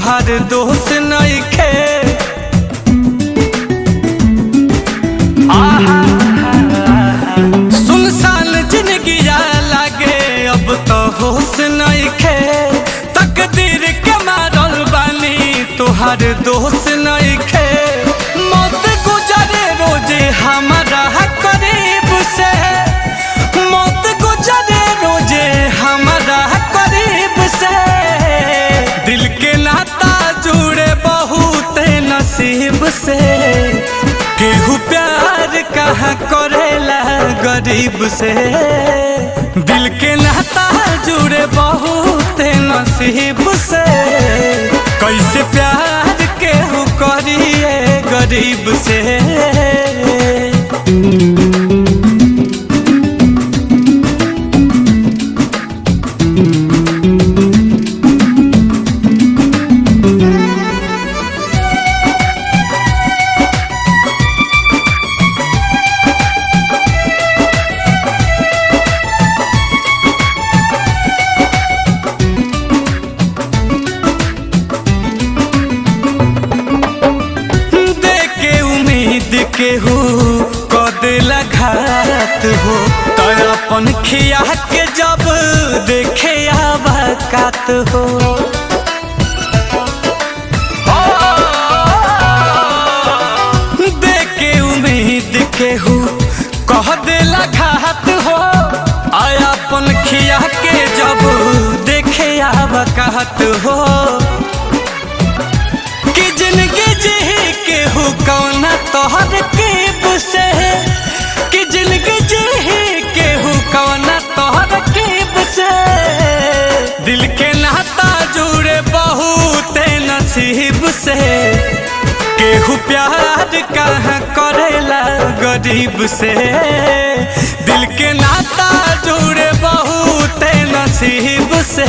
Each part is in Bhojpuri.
तोहार दोस्त नइखे। सुनसान जिंदगिया लागे अब तो होश नइखे। तकदीर के मारल बानी तोहार दोस्त नइखे। मौत गुजरे रोजे हमारा करीब से, मौत गुजरे रोजे हमारा करीब से। दिल के नाता जुड़े बहुत नसीब से। केहू प्यार कहाँ करेला गरीब से। दिल के नाता जुड़े बहुत नसीब से। कैसे प्यार केहू करिए गरीब से। केहू कदेला घात हो तो अपन खिया के जब देखे आबाकात हो। देके उम्मीद केहू कह देला घात हो। आया अपन खिया के जब देखे आबाकात हो। कि जिंदगी जी केहू कौना तोहर कीब से। कि जिंदगी जी केहू कौना तोहर कीब से। दिल के नाता जुड़े बहुत नसीब से। केहू प्यार कहाँ करेला गरीब से। दिल के नाता जुड़े बहुत नसीब से।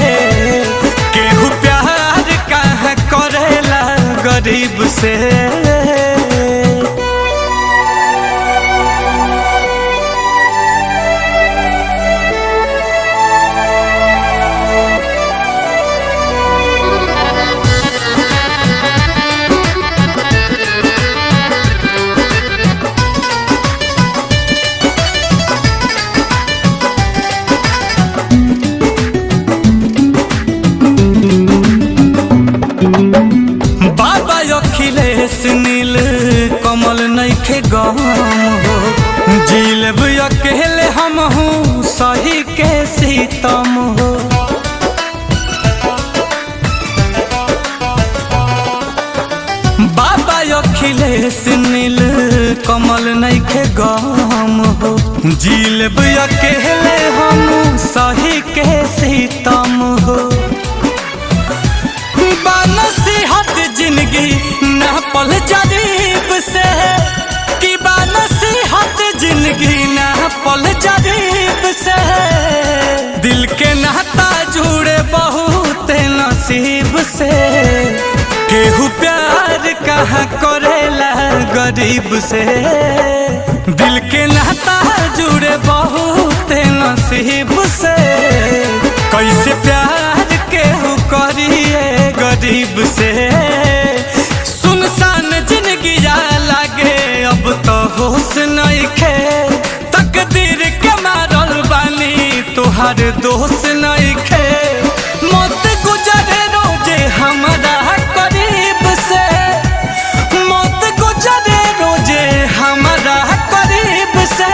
केहू प्यार कहाँ करेला गरीब से। नील कमल नइखे गम हो। जिलब अकेले हम हूँ सही के सीतम हो। बाबा अखिलेश नील कमल नइखे गम हो। जिलब अकेले हम सही के सीतम हो। नसीहत जिंदगी ना पल जरीब से। कि नसीहत जिंदगी ना पल जरीब से। दिल के नाता जुड़े बहुत नसीब से। केहू प्यार कहाँ करेला गरीब से। दिल के नाता जुड़े बहुत नसीब से। कैसे प्यार केहू करिए गरीब से। सुनसान जिंदगिया लागे अब तो होश नइखे। तकदीर के मारल बानी तोहार दोस्त नइखे। मौत गुजरे रोजे हमारा करीब से। मौत गुजरे रोजे हमारा करीब से।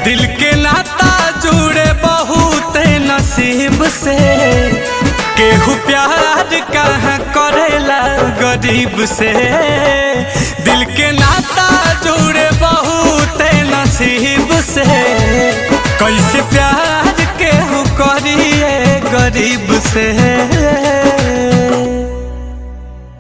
दिल के नाता जुड़े बहुत नसीब से। केहू प्यार कहाँ करेला गरीब से। दिल के नाता जुड़े बहुत नसीब से। कैसे प्यार केहू करिए गरीब से।